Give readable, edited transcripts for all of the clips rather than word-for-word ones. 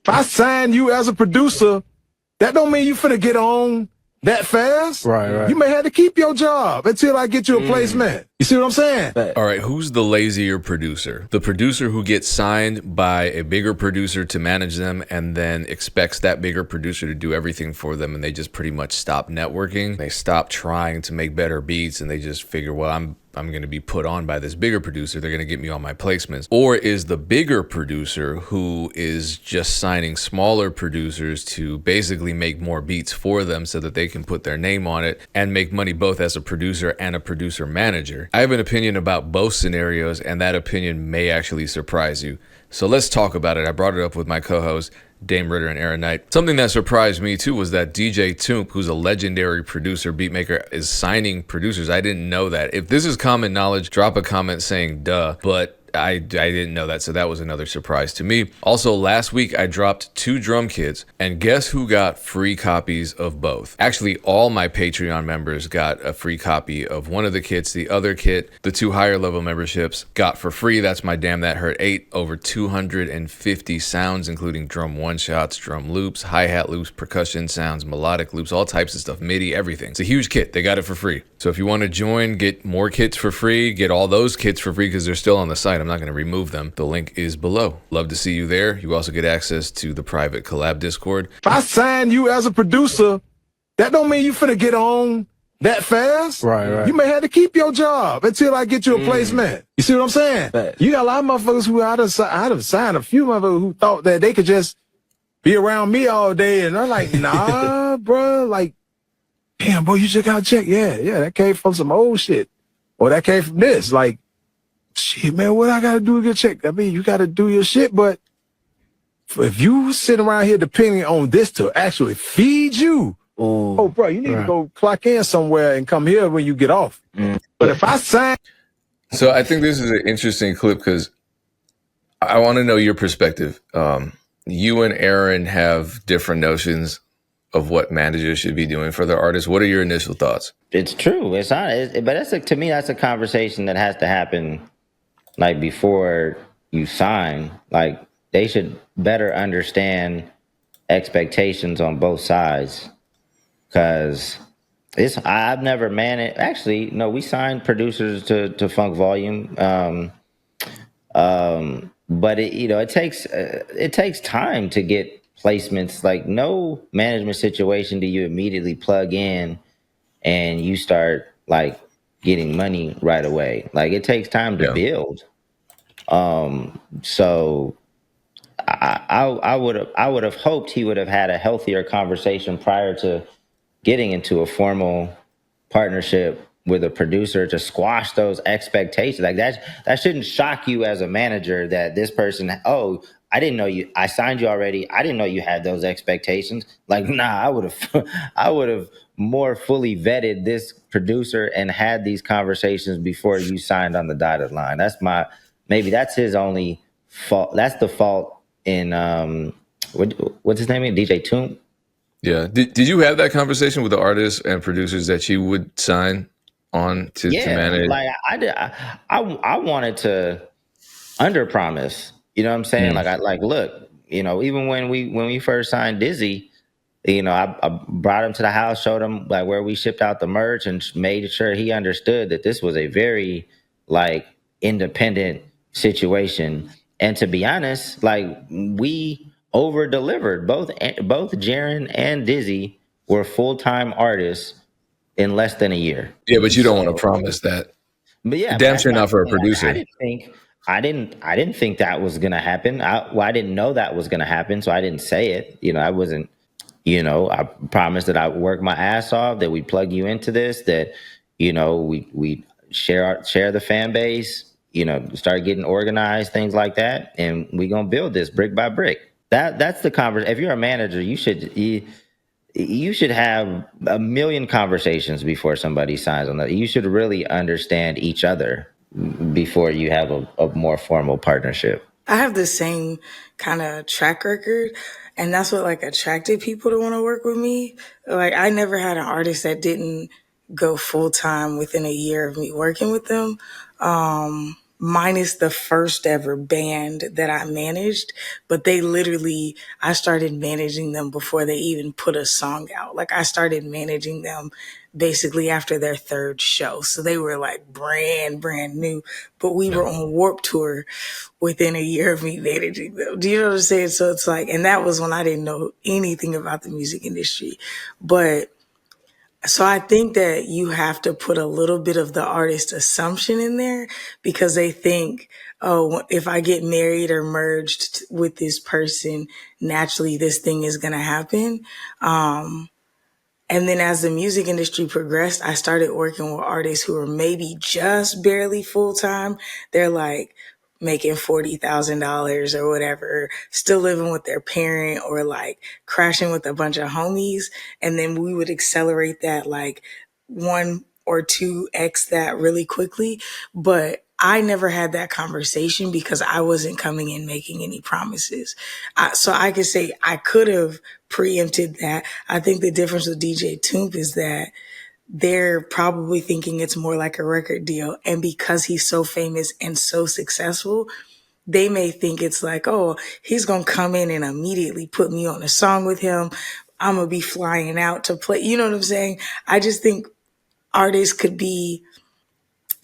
If I sign you as a producer, that don't mean you finna get on that fast. Right. You may have to keep your job until I get you a placement. You see what I'm saying? All right, who's the lazier producer? The producer who gets signed by a bigger producer to manage them and then expects that bigger producer to do everything for them, and they just pretty much stop networking. They stop trying to make better beats, and they just figure, well, I'm going to be put on by this bigger producer. They're going to get me on my placements. Or is the bigger producer who is just signing smaller producers to basically make more beats for them so that they can put their name on it and make money both as a producer and a producer manager? I have an opinion about both scenarios, and that opinion may actually surprise you. So let's talk about it. I brought it up with my co-hosts, Dame Ritter and Aaron Knight. Something that surprised me too was that DJ Toomp, who's a legendary producer, beatmaker, is signing producers. I didn't know that. If this is common knowledge, drop a comment saying duh, but I didn't know that, so that was another surprise to me. Also, last week I dropped 2 drum kits, and guess who got free copies of both? Actually, all my Patreon members got a free copy of one of the kits. The other kit, the 2 higher level memberships, got for free. That's my Damn That Hurt 8, over 250 sounds, including drum one-shots, drum loops, hi-hat loops, percussion sounds, melodic loops, all types of stuff, MIDI, everything. It's a huge kit. They got it for free. So if you want to join, get more kits for free, get all those kits for free because they're still on the site. I'm not going to remove them. The link is below. Love to see you there. You also get access to the private collab Discord. If I sign you as a producer, that don't mean you finna get on that fast. Right. You may have to keep your job until I get you a placement. You see what I'm saying? You got a lot of motherfuckers who I'd have signed a few motherfuckers who thought that they could just be around me all day, and they're like, nah, bro, like, damn, boy, you just got to check. Yeah, that came from some old shit. Or that came from this. Like, shit, man, what I got to do to get checked? I mean, you got to do your shit, but if you sit around here depending on this to actually feed you, oh, bro, you need to go clock in somewhere and come here when you get off. But if I sign... So I think this is an interesting clip because I want to know your perspective. You and Aaron have different notions of what managers should be doing for their artists. What are your initial thoughts? It's true. It's honest, but to me, that's a conversation that has to happen like before you sign. Like they should better understand expectations on both sides, because I've never managed. Actually, no, we signed producers to Funk Volume, but it takes time to get placements. Like no management situation do you immediately plug in and you start like getting money right away. Like it takes time to build. So I would have hoped he would have had a healthier conversation prior to getting into a formal partnership with a producer to squash those expectations. Like that shouldn't shock you as a manager that this person, oh, I didn't know you, I signed you already. I didn't know you had those expectations. Like, nah, I would have more fully vetted this producer and had these conversations before you signed on the dotted line. Maybe that's his only fault. That's the fault in, what's his name? DJ Toomp? Yeah. Did you have that conversation with the artists and producers that you would sign on to manage? Like I wanted to underpromise. You know what I'm saying? Look, even when we first signed Dizzy, I brought him to the house, showed him like where we shipped out the merch, and made sure he understood that this was a very like independent situation. And to be honest, like we over delivered. Both Jaren and Dizzy were full-time artists in less than a year. Yeah, but you don't want to promise that. But yeah, damn sure not for a producer. I didn't think that was gonna happen. I didn't know that was gonna happen, so I didn't say it. I wasn't. I promised that I would work my ass off, that we plug you into this, that we share the fan base, start getting organized, things like that, and we gonna build this brick by brick. That's the conversation. If you're a manager, you should have a million conversations before somebody signs on that. You should really understand each other before you have a more formal partnership. I have the same kind of track record, and that's what like attracted people to want to work with me. Like I never had an artist that didn't go full time within a year of me working with them. minus the first ever band that I managed. But I started managing them before they even put a song out. Like I started managing them basically after their third show. So they were like brand new, but we were on Warped Tour within a year of me managing them. Do you know what I'm saying? So it's like, and that was when I didn't know anything about the music industry. But so I think that you have to put a little bit of the artist assumption in there because they think, oh, if I get married or merged with this person, naturally this thing is going to happen. And then as the music industry progressed, I started working with artists who were maybe just barely full time. They're like making $40,000 or whatever, still living with their parent or like crashing with a bunch of homies. And then we would accelerate that like 1 or 2x that really quickly. But I never had that conversation because I wasn't coming in making any promises. So I could say I could have preempted that. I think the difference with DJ Toomp is that they're probably thinking it's more like a record deal. And because he's so famous and so successful, they may think it's like, oh, he's going to come in and immediately put me on a song with him. I'm going to be flying out to play. You know what I'm saying? I just think artists could be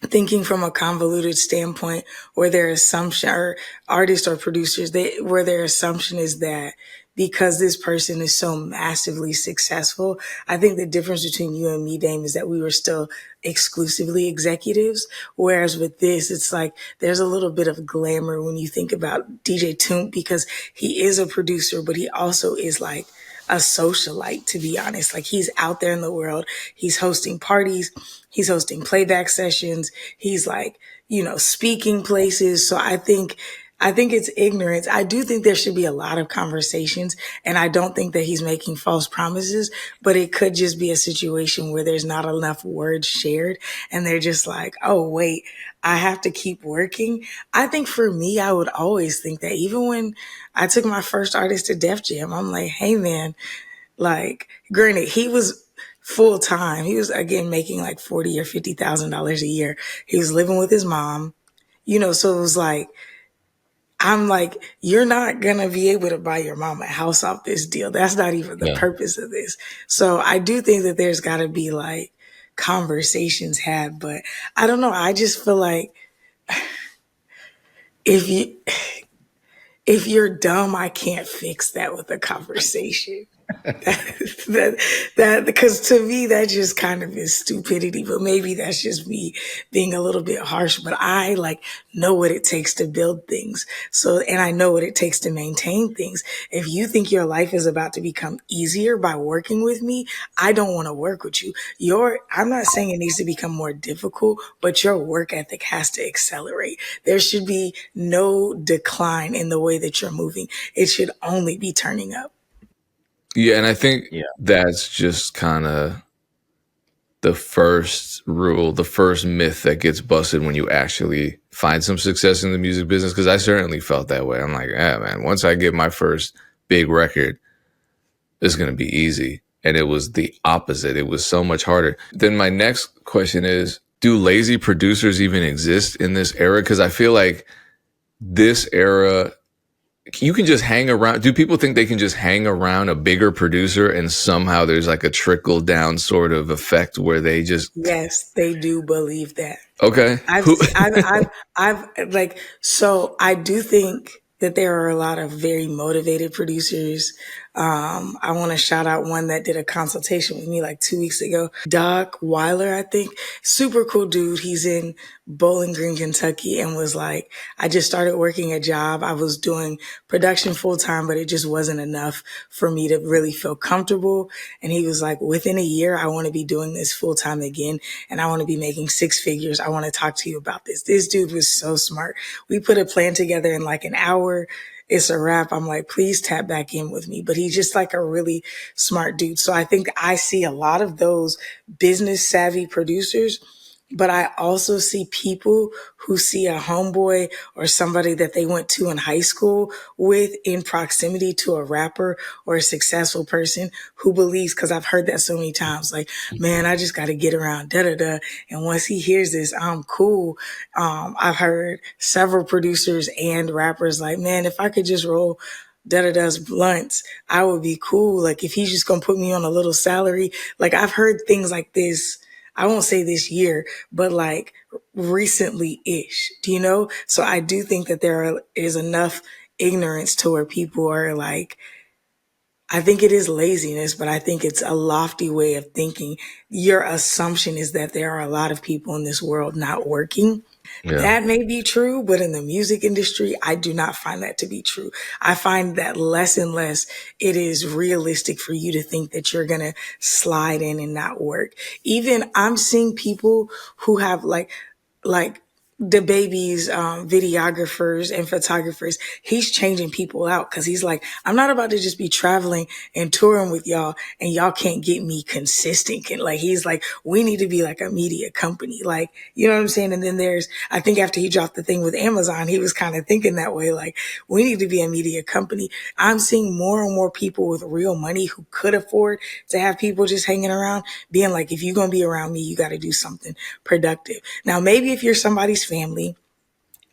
thinking from a convoluted standpoint where their assumption or artists or producers, where their assumption is that because this person is so massively successful, I think the difference between you and me, Dame, is that we were still exclusively executives. Whereas with this, it's like there's a little bit of glamour when you think about DJ Toomp because he is a producer, but he also is like a socialite, to be honest. Like he's out there in the world. He's hosting parties. He's hosting playback sessions. He's like, speaking places. So I think it's ignorance. I do think there should be a lot of conversations, and I don't think that he's making false promises, but it could just be a situation where there's not enough words shared and they're just like, oh, wait, I have to keep working. I think for me, I would always think that even when I took my first artist to Def Jam, I'm like, hey man, like granted, he was full time. He was again making like $40,000 or $50,000 a year. He was living with his mom, so it was like, I'm like, you're not going to be able to buy your mom a house off this deal. That's not even the purpose of this. So I do think that there's got to be like conversations had, but I don't know. I just feel like if you, if you're dumb, I can't fix that with a conversation. that because to me that just kind of is stupidity, but maybe that's just me being a little bit harsh. But I like know what it takes to build things, and I know what it takes to maintain things. If you think your life is about to become easier by working with me, I don't want to work with you. I'm not saying it needs to become more difficult, but your work ethic has to accelerate. There should be no decline in the way that you're moving. It should only be turning up. Yeah, and I think that's just kind of the first rule, the first myth that gets busted when you actually find some success in the music business. Because I certainly felt that way. I'm like, yeah, man, once I get my first big record, it's going to be easy. And it was the opposite. It was so much harder. Then my next question is, do lazy producers even exist in this era? Because I feel like this era, you can just hang around. Do people think they can just hang around a bigger producer and somehow there's like a trickle down sort of effect where they just... Yes, they do believe that. Okay. So I do think that there are a lot of very motivated producers. I want to shout out one that did a consultation with me like 2 weeks ago. Doc Weiler, I think. Super cool dude. He's in Bowling Green, Kentucky, and was like, I just started working a job. I was doing production full time, but it just wasn't enough for me to really feel comfortable. And he was like, within a year, I want to be doing this full time again. And I want to be making 6 figures. I want to talk to you about this. This dude was so smart. We put a plan together in like an hour. It's a wrap. I'm like, please tap back in with me. But he's just like a really smart dude. So I think I see a lot of those business savvy producers But I also see people who see a homeboy or somebody that they went to in high school with in proximity to a rapper or a successful person who believes, because I've heard that so many times, like, man, I just got to get around da da da. And once he hears this, I'm cool. I've heard several producers and rappers like, man, if I could just roll da da da's blunts, I would be cool. Like, if he's just going to put me on a little salary, like, I've heard things like this. I won't say this year, but like recently ish, do you know? So I do think that is enough ignorance to where people are like, I think it is laziness, but I think it's a lofty way of thinking. Your assumption is that there are a lot of people in this world not working. Yeah. That may be true, but in the music industry, I do not find that to be true. I find that less and less it is realistic for you to think that you're going to slide in and not work. Even I'm seeing people who have like the baby's videographers and photographers, he's changing people out because he's like, I'm not about to just be traveling and touring with y'all and y'all can't get me consistent. And like, he's like, we need to be like a media company. Like, you know what I'm saying? And then I think after he dropped the thing with Amazon, he was kind of thinking that way. Like, we need to be a media company. I'm seeing more and more people with real money who could afford to have people just hanging around being like, if you're going to be around me, you got to do something productive. Now, maybe if you're somebody's family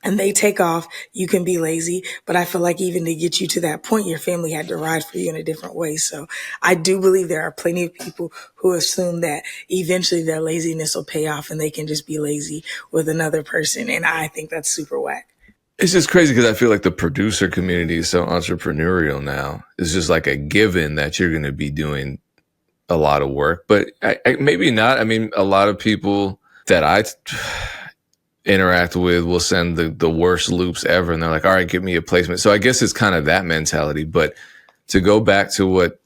and they take off, you can be lazy. But I feel like even to get you to that point, your family had to ride for you in a different way. So I do believe there are plenty of people who assume that eventually their laziness will pay off and they can just be lazy with another person. And I think that's super whack. It's just crazy because I feel like the producer community is so entrepreneurial now. It's just like a given that you're going to be doing a lot of work, but maybe not. I mean, a lot of people that I interact with will send the worst loops ever, and they're like, all right, give me a placement. So I guess it's kind of that mentality. But to go back to what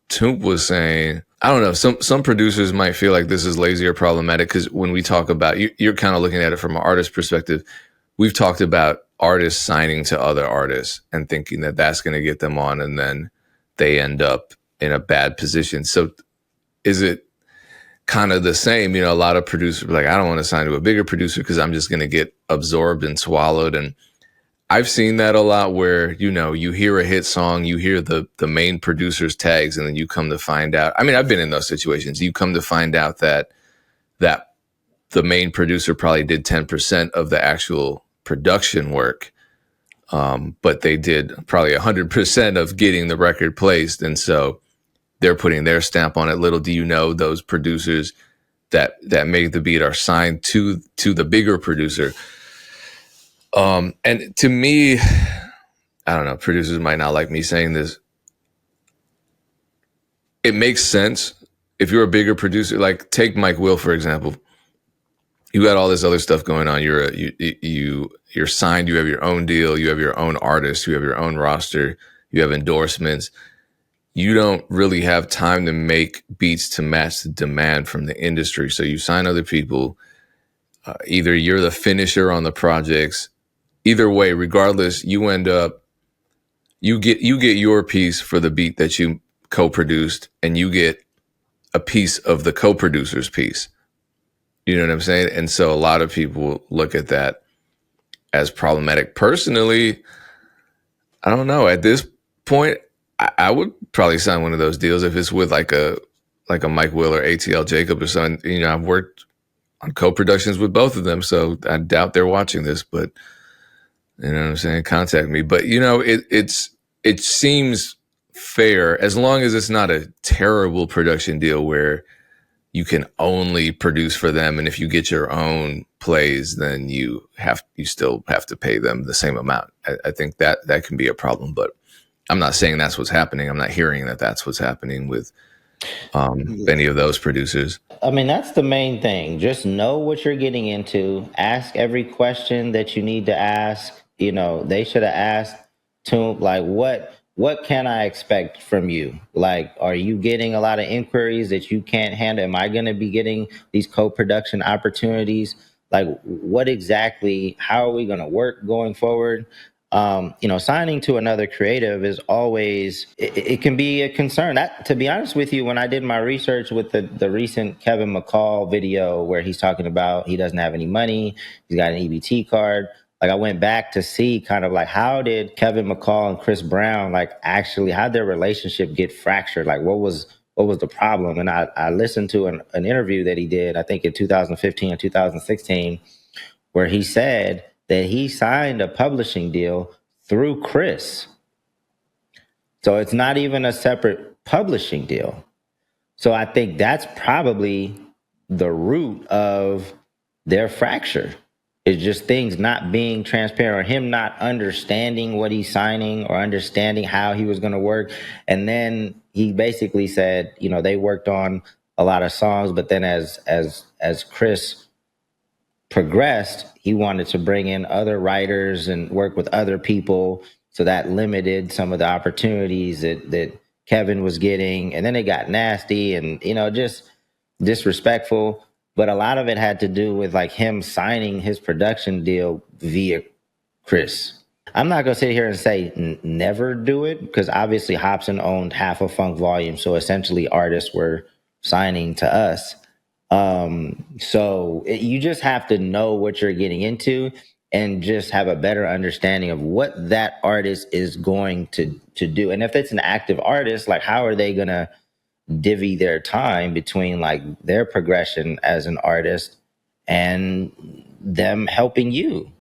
Toomp was saying, I don't know, some producers might feel like this is lazy or problematic because when we talk about, you're kind of looking at it from an artist perspective. We've talked about artists signing to other artists and thinking that that's going to get them on, and then they end up in a bad position. So is it kind of the same? You know, a lot of producers are like, I don't want to sign to a bigger producer because I'm just going to get absorbed and swallowed. And I've seen that a lot where, you know, you hear a hit song, you hear the main producer's tags, and then you come to find out. I mean, I've been in those situations. You come to find out that the main producer probably did 10% of the actual production work. But they did probably 100% of getting the record placed. And so they're putting their stamp on it. Little do you know, those producers that made the beat are signed to the bigger producer. And to me, I don't know, producers might not like me saying this. It makes sense if you're a bigger producer. Like take Mike Will, for example. You got all this other stuff going on. You're signed. You have your own deal. You have your own artist. You have your own roster. You have endorsements. You don't really have time to make beats to match the demand from the industry. So you sign other people. Either you're the finisher on the projects. Either way, regardless, you end up, you get your piece for the beat that you co-produced, and you get a piece of the co-producer's piece. You know what I'm saying? And so a lot of people look at that as problematic. Personally, I don't know. At this point, I would probably sign one of those deals if it's with like a Mike Will or ATL Jacob or something. You know, I've worked on co-productions with both of them, so I doubt they're watching this, but you know what I'm saying? Contact me. But you know, it seems fair as long as it's not a terrible production deal where you can only produce for them, and if you get your own plays, then you still have to pay them the same amount. I think that can be a problem, but I'm not saying that's what's happening. I'm not hearing that that's what's happening with any of those producers. I mean, that's the main thing. Just know what you're getting into. Ask every question that you need to ask. You know, they should have asked Toomp, like, what can I expect from you? Like, are you getting a lot of inquiries that you can't handle? Am I going to be getting these co-production opportunities? Like, what exactly, how are we going to work going forward? Signing to another creative is always, it can be a concern. That, to be honest with you, when I did my research with the recent Kevin McCall video where he's talking about he doesn't have any money, he's got an EBT card. Like, I went back to see kind of like, how did Kevin McCall and Chris Brown, like, actually, how their relationship get fractured? Like, what was the problem? And I listened to an interview that he did, I think in 2015 or 2016, where he said that he signed a publishing deal through Chris. So it's not even a separate publishing deal. So I think that's probably the root of their fracture. It's just things not being transparent, or him not understanding what he's signing or understanding how he was going to work. And then he basically said, they worked on a lot of songs, but then as Chris progressed, he wanted to bring in other writers and work with other people. So that limited some of the opportunities that Kevin was getting. And then it got nasty and, just disrespectful. But a lot of it had to do with like him signing his production deal via Chris. I'm not going to sit here and say never do it, because obviously Hobson owned half of Funk Volume. So essentially artists were signing to us. You just have to know what you're getting into and just have a better understanding of what that artist is going to do. And if it's an active artist, like, how are they going to divvy their time between like their progression as an artist and them helping you?